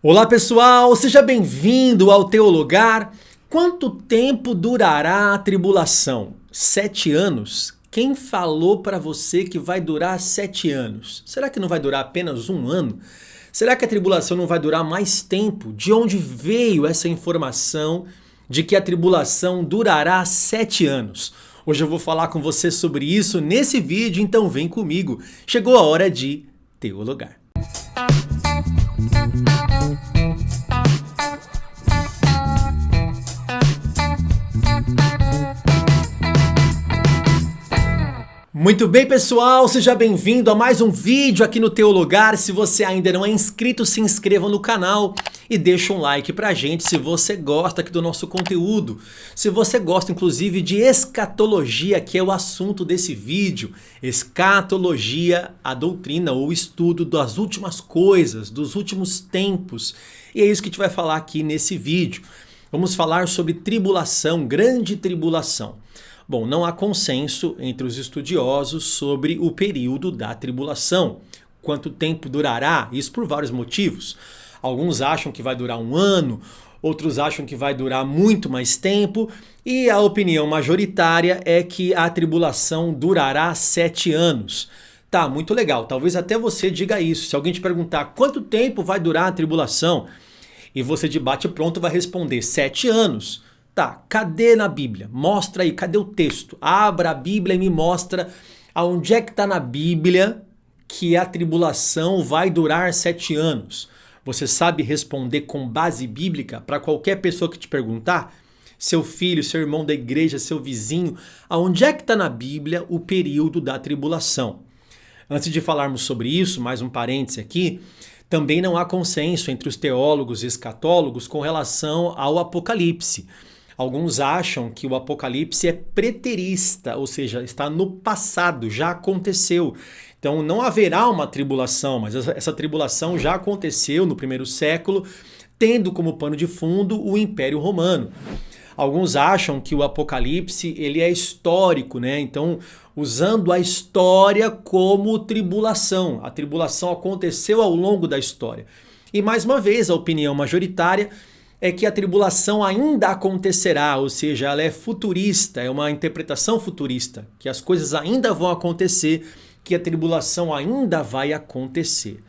Olá pessoal, seja bem-vindo ao Teologar. Quanto tempo durará a tribulação? 7 anos? Quem falou para você que vai durar 7 anos? Será que não vai durar apenas um ano? Será que a tribulação não vai durar mais tempo? De onde veio essa informação de que a tribulação durará 7 anos? Hoje eu vou falar com você sobre isso nesse vídeo, então vem comigo. Chegou a hora de teologar. Muito bem, pessoal, seja bem-vindo a mais um vídeo aqui no Teologar. Se você ainda não é inscrito, se inscreva no canal e deixa um like pra gente se você gosta aqui do nosso conteúdo. Se você gosta, inclusive, de escatologia, que é o assunto desse vídeo. Escatologia, a doutrina ou estudo das últimas coisas, dos últimos tempos. E é isso que a gente vai falar aqui nesse vídeo. Vamos falar sobre tribulação, grande tribulação. Bom, não há consenso entre os estudiosos sobre o período da tribulação. Quanto tempo durará? Isso por vários motivos. Alguns acham que vai durar um ano, outros acham que vai durar muito mais tempo, e a opinião majoritária é que a tribulação durará 7 anos. Tá, muito legal, talvez até você diga isso. Se alguém te perguntar quanto tempo vai durar a tribulação, e você de bate pronto vai responder 7 anos. Tá, cadê na Bíblia? Mostra aí, cadê o texto? Abra a Bíblia e me mostra aonde é que está na Bíblia que a tribulação vai durar 7 anos. Você sabe responder com base bíblica para qualquer pessoa que te perguntar? Seu filho, seu irmão da igreja, seu vizinho, aonde é que está na Bíblia o período da tribulação? Antes de falarmos sobre isso, mais um parêntese aqui, também não há consenso entre os teólogos e escatólogos com relação ao Apocalipse. Alguns acham que o Apocalipse é preterista, ou seja, está no passado, já aconteceu. Então não haverá uma tribulação, mas essa tribulação já aconteceu no primeiro século, tendo como pano de fundo o Império Romano. Alguns acham que o Apocalipse ele é histórico, né? Então, usando a história como tribulação. A tribulação aconteceu ao longo da história. E mais uma vez, a opinião majoritária é que a tribulação ainda acontecerá, ou seja, ela é futurista, é uma interpretação futurista, que as coisas ainda vão acontecer, que a tribulação ainda vai acontecer.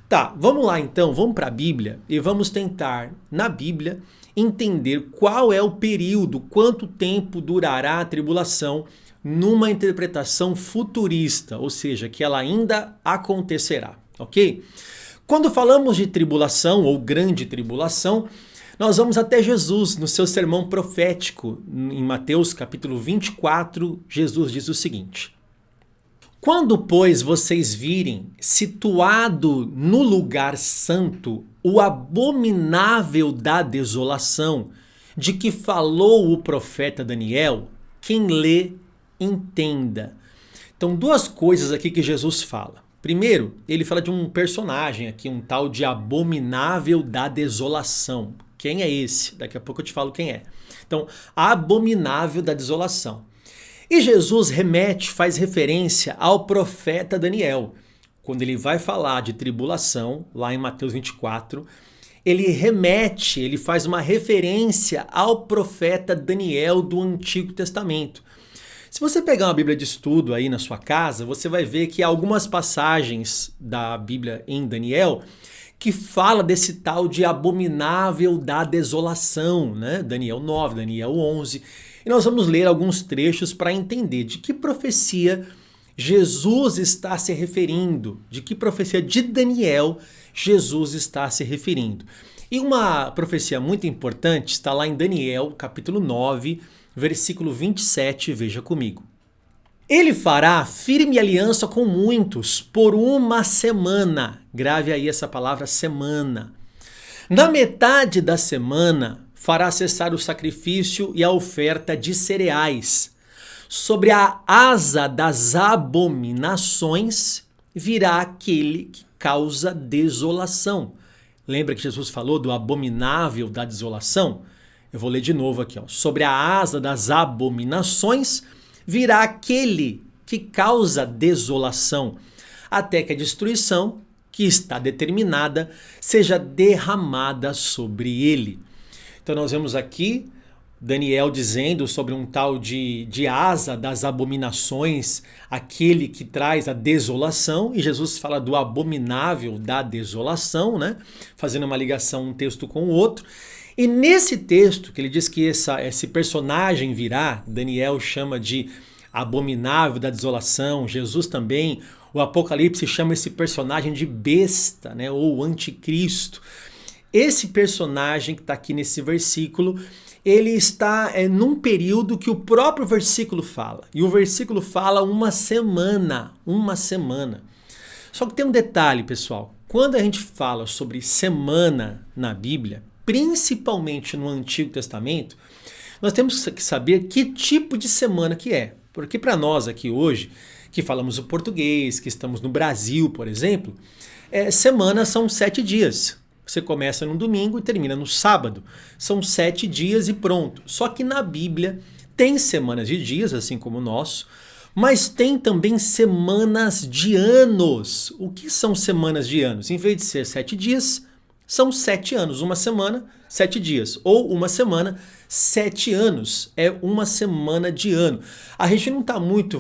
Tá, vamos lá então, vamos para a Bíblia e vamos tentar, na Bíblia, entender qual é o período, quanto tempo durará a tribulação numa interpretação futurista, ou seja, que ela ainda acontecerá, ok? Quando falamos de tribulação ou grande tribulação, nós vamos até Jesus no seu sermão profético, em Mateus capítulo 24, Jesus diz o seguinte: quando, pois, vocês virem situado no lugar santo o abominável da desolação, de que falou o profeta Daniel, quem lê, entenda. Então, duas coisas aqui que Jesus fala. Primeiro, ele fala de um personagem aqui, um tal de abominável da desolação. Quem é esse? Daqui a pouco eu te falo quem é. Então, abominável da desolação. E Jesus faz referência ao profeta Daniel. Quando ele vai falar de tribulação, lá em Mateus 24, ele faz uma referência ao profeta Daniel do Antigo Testamento. Se você pegar uma Bíblia de estudo aí na sua casa, você vai ver que há algumas passagens da Bíblia em Daniel que fala desse tal de abominável da desolação, né? Daniel 9, Daniel 11. E nós vamos ler alguns trechos para entender de que profecia Jesus está se referindo, de que profecia de Daniel Jesus está se referindo. E uma profecia muito importante está lá em Daniel, capítulo 9, versículo 27, veja comigo. Ele fará firme aliança com muitos por uma semana. Grave aí essa palavra semana. Na metade da semana fará cessar o sacrifício e a oferta de cereais. Sobre a asa das abominações virá aquele que causa desolação. Lembra que Jesus falou do abominável da desolação? Eu vou ler de novo aqui. Sobre a asa das abominações virá aquele que causa desolação, até que a destruição que está determinada seja derramada sobre ele. Então nós vemos aqui Daniel dizendo sobre um tal de asa das abominações, aquele que traz a desolação, e Jesus fala do abominável da desolação, né? Fazendo uma ligação um texto com o outro. E nesse texto, que ele diz que esse personagem virá, Daniel chama de abominável da desolação, Jesus também, o Apocalipse chama esse personagem de besta, né? Ou anticristo. Esse personagem que está aqui nesse versículo, ele está num período que o próprio versículo fala. E o versículo fala uma semana. Só que tem um detalhe, pessoal. Quando a gente fala sobre semana na Bíblia, principalmente no Antigo Testamento, nós temos que saber que tipo de semana que é. Porque para nós aqui hoje, que falamos o português, que estamos no Brasil, por exemplo, semana são 7 dias. Você começa no domingo e termina no sábado. São 7 dias e pronto. Só que na Bíblia tem semanas de dias, assim como o nosso, mas tem também semanas de anos. O que são semanas de anos? Em vez de ser 7 dias, são 7 anos. Uma semana, 7 dias. Ou uma semana, 7 anos. É uma semana de ano. A gente não está muito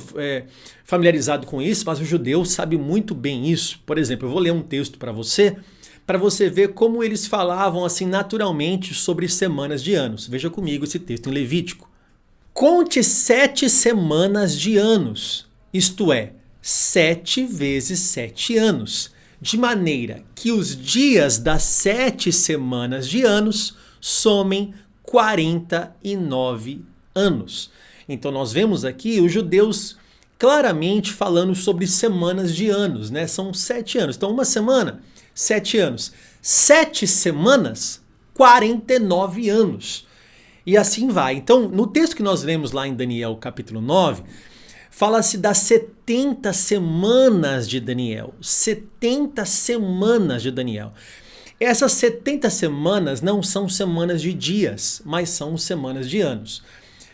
familiarizado com isso, mas o judeu sabe muito bem isso. Por exemplo, eu vou ler um texto para você ver como eles falavam assim naturalmente sobre semanas de anos. Veja comigo esse texto em Levítico. Conte 7 semanas de anos, isto é, 7 vezes 7 anos, de maneira que os dias das 7 semanas de anos somem 49 anos. Então nós vemos aqui os judeus claramente falando sobre semanas de anos, né? São 7 anos. Então uma semana, 7 anos. 7 semanas, 49 anos. E assim vai. Então, no texto que nós lemos lá em Daniel capítulo 9, fala-se das 70 semanas de Daniel. 70 semanas de Daniel. Essas 70 semanas não são semanas de dias, mas são semanas de anos.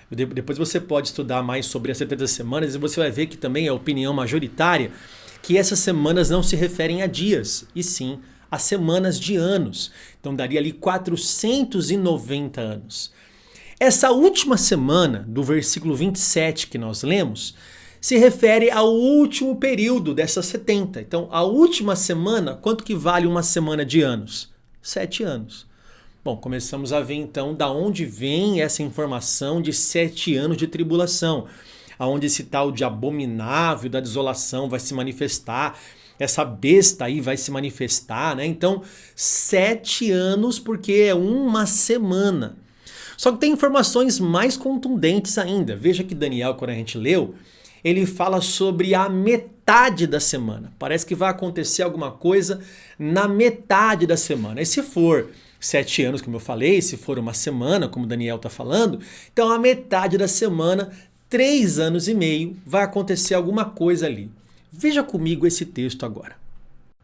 Depois você pode estudar mais sobre as 70 semanas e você vai ver que também é a opinião majoritária que essas semanas não se referem a dias, e sim a semanas de anos. Então daria ali 490 anos. Essa última semana, do versículo 27 que nós lemos, se refere ao último período dessas 70. Então, a última semana, quanto que vale uma semana de anos? 7 anos. Bom, começamos a ver então da onde vem essa informação de 7 anos de tribulação, aonde esse tal de abominável da desolação vai se manifestar, essa besta aí vai se manifestar, né? Então, 7 anos porque é uma semana. Só que tem informações mais contundentes ainda. Veja que Daniel, quando a gente leu, ele fala sobre a metade da semana. Parece que vai acontecer alguma coisa na metade da semana. E se for 7 anos, como eu falei, se for uma semana, como Daniel está falando, então a metade da semana, 3 anos e meio, vai acontecer alguma coisa ali. Veja comigo esse texto agora.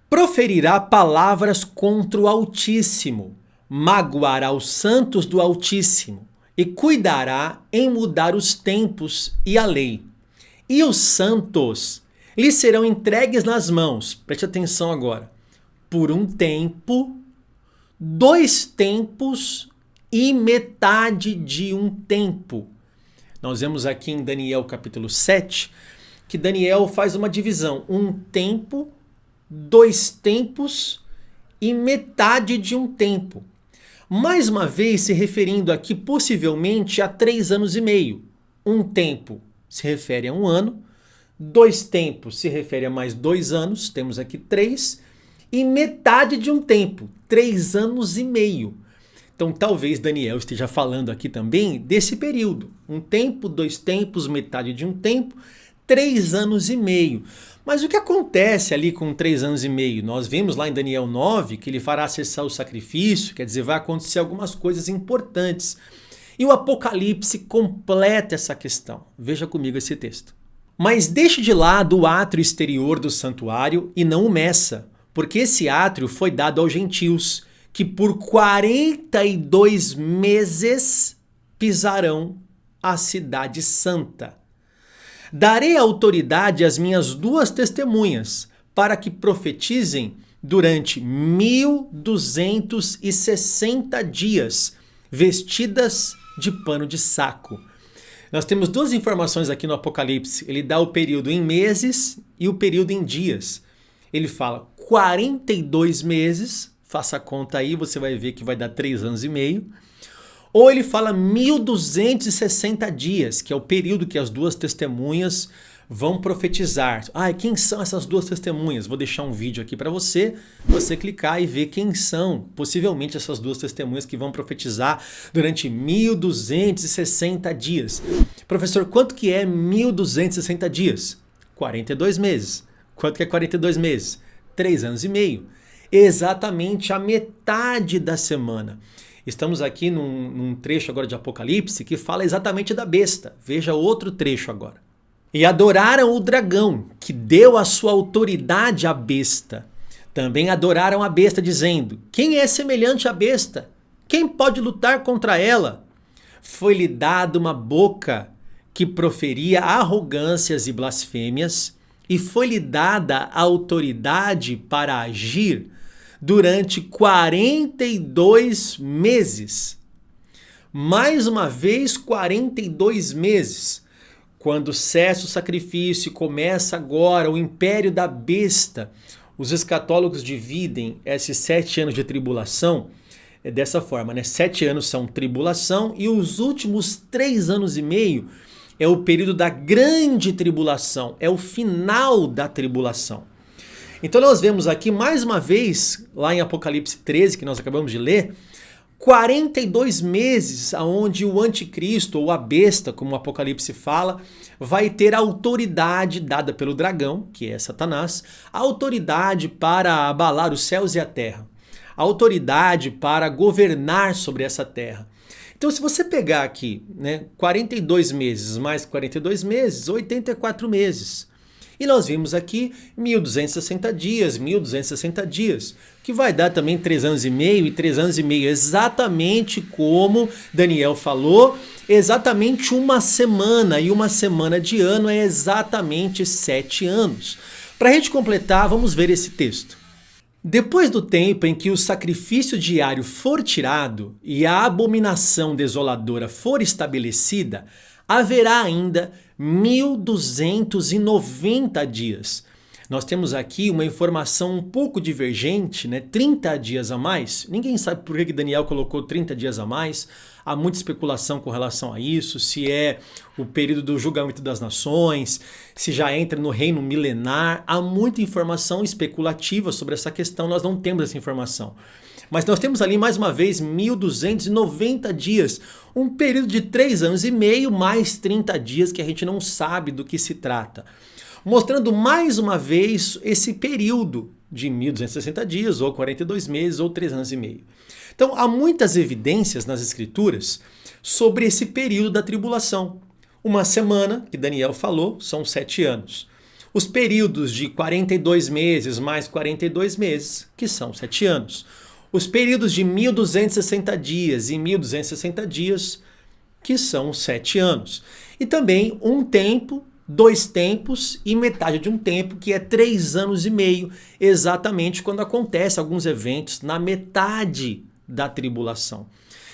Proferirá palavras contra o Altíssimo, magoará os santos do Altíssimo e cuidará em mudar os tempos e a lei. E os santos lhe serão entregues nas mãos, preste atenção agora, por um tempo, 2 tempos e metade de um tempo. Nós vemos aqui em Daniel capítulo 7 que Daniel faz uma divisão, um tempo, 2 tempos e metade de um tempo. Mais uma vez se referindo aqui possivelmente a 3 anos e meio. Um tempo se refere a 1 ano, 2 tempos se refere a mais 2 anos, temos aqui 3, e metade de um tempo, 3 anos e meio. Então talvez Daniel esteja falando aqui também desse período. Um tempo, 2 tempos, metade de um tempo, 3 anos e meio. Mas o que acontece ali com 3 anos e meio? Nós vimos lá em Daniel 9 que ele fará cessar o sacrifício, quer dizer, vai acontecer algumas coisas importantes. E o Apocalipse completa essa questão. Veja comigo esse texto. Mas deixe de lado o átrio exterior do santuário e não o meça, porque esse átrio foi dado aos gentios, que por 42 meses pisarão a cidade santa. Darei autoridade às minhas 2 testemunhas, para que profetizem durante 1260 dias, vestidas de pano de saco. Nós temos duas informações aqui no Apocalipse. Ele dá o período em meses e o período em dias. Ele fala 42 meses, faça a conta aí, você vai ver que vai dar 3 anos e meio. Ou ele fala 1260 dias, que é o período que as duas testemunhas vão profetizar. Quem são essas duas testemunhas? Vou deixar um vídeo aqui para você clicar e ver quem são, possivelmente, essas duas testemunhas que vão profetizar durante 1260 dias. Professor, quanto que é 1260 dias? 42 meses. Quanto que é 42 meses? 3 anos e meio. Exatamente a metade da semana. Estamos aqui num trecho agora de Apocalipse que fala exatamente da besta. Veja outro trecho agora. E adoraram o dragão, que deu a sua autoridade à besta. Também adoraram a besta, dizendo: quem é semelhante à besta? Quem pode lutar contra ela? Foi-lhe dada uma boca que proferia arrogâncias e blasfêmias, e foi-lhe dada a autoridade para agir durante 42 meses. Mais uma vez, 42 meses. Quando cessa o sacrifício e começa agora o império da besta, os escatólogos dividem esses 7 anos de tribulação dessa forma, né? 7 anos são tribulação e os últimos 3 anos e meio é o período da grande tribulação, é o final da tribulação. Então nós vemos aqui mais uma vez, lá em Apocalipse 13, que nós acabamos de ler, 42 meses onde o anticristo, ou a besta, como o Apocalipse fala, vai ter a autoridade dada pelo dragão, que é Satanás, a autoridade para abalar os céus e a terra, a autoridade para governar sobre essa terra. Então, se você pegar aqui, 42 meses mais 42 meses, 84 meses. E nós vimos aqui 1260 dias, 1260 dias, que vai dar também 3 anos e meio e 3 anos e meio, exatamente como Daniel falou, exatamente uma semana, e uma semana de ano é exatamente 7 anos. Para a gente completar, vamos ver esse texto. Depois do tempo em que o sacrifício diário for tirado e a abominação desoladora for estabelecida, haverá ainda 1290 dias. Nós temos aqui uma informação um pouco divergente, 30 dias a mais. Ninguém sabe por que Daniel colocou 30 dias a mais. Há muita especulação com relação a isso, se é o período do julgamento das nações, se já entra no reino milenar. Há muita informação especulativa sobre essa questão, nós não temos essa informação. Mas nós temos ali, mais uma vez, 1290 dias, um período de 3 anos e meio, mais 30 dias que a gente não sabe do que se trata. Mostrando mais uma vez esse período de 1260 dias, ou 42 meses, ou 3 anos e meio. Então, há muitas evidências nas Escrituras sobre esse período da tribulação. Uma semana, que Daniel falou, são 7 anos. Os períodos de 42 meses mais 42 meses, que são 7 anos. Os períodos de 1260 dias e 1260 dias, que são 7 anos. E também um tempo, 2 tempos e metade de um tempo, que é 3 anos e meio, exatamente quando acontecem alguns eventos na metade da tribulação.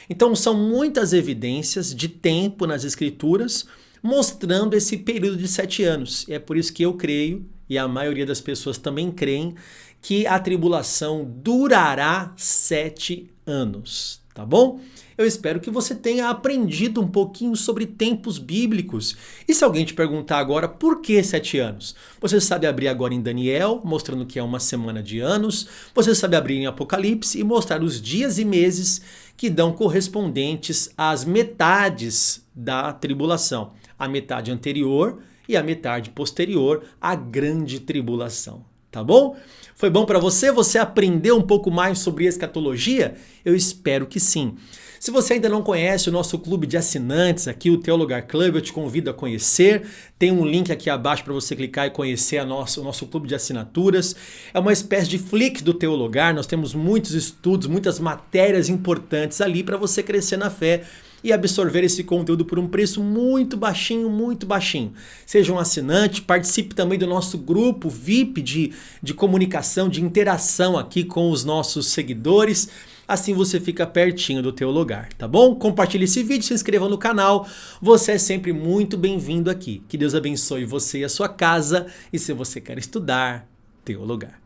Então são muitas evidências de tempo nas Escrituras mostrando esse período de 7 anos. E é por isso que eu creio, e a maioria das pessoas também creem, que a tribulação durará 7 anos, tá bom? Eu espero que você tenha aprendido um pouquinho sobre tempos bíblicos. E se alguém te perguntar agora por que 7 anos? Você sabe abrir agora em Daniel, mostrando que é uma semana de anos. Você sabe abrir em Apocalipse e mostrar os dias e meses que dão correspondentes às metades da tribulação. A metade anterior e a metade posterior à grande tribulação. Tá bom? Foi bom para você? Você aprendeu um pouco mais sobre escatologia? Eu espero que sim. Se você ainda não conhece o nosso clube de assinantes aqui, o Teologar Club, eu te convido a conhecer. Tem um link aqui abaixo para você clicar e conhecer o nosso clube de assinaturas. É uma espécie de Flick do Teologar. Nós temos muitos estudos, muitas matérias importantes ali para você crescer na fé e absorver esse conteúdo por um preço muito baixinho, muito baixinho. Seja um assinante, participe também do nosso grupo VIP de comunicação, de interação aqui com os nossos seguidores. Assim você fica pertinho do teu lugar, tá bom? Compartilhe esse vídeo, se inscreva no canal. Você é sempre muito bem-vindo aqui. Que Deus abençoe você e a sua casa. E se você quer estudar, teu lugar.